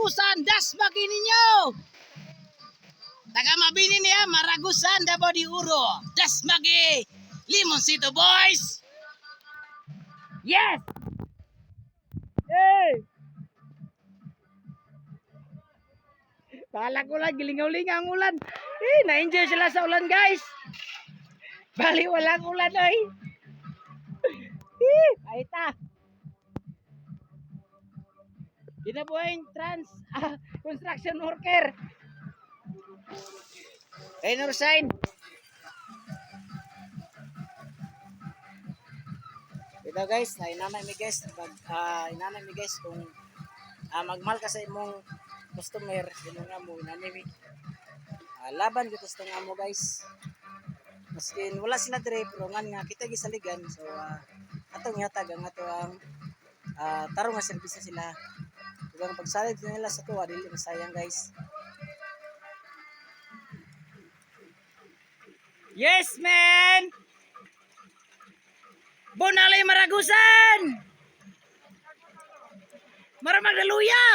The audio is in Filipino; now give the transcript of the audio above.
Maragusan, dasmagi ninyo. Taga mabini niya, Maragusan, Davao de Oro. Dasmagi, Limoncito boys. Yes! Hey! Kala ko lang, gilingaw-lingaw ang ulan. Na-enjoy sila sa ulan, guys. Bali, walang ulan, ay. Ay, ta. Ginabuhaing construction worker. Ay, Nursain. Ito guys, inanay mi guys, kung magmahal ka sa imong customer, inong amo, inanay mi. Laban ko gusto nga mo guys. Maski wala sila dire, pero nga kita gisaligan. So, atong yatag ang ato ang tarong nga serbisyo sila. Kung pagsalig nila sa tuwa, dili masayang guys. Yes, man! Bonalay Maragusan! Maramag na luya!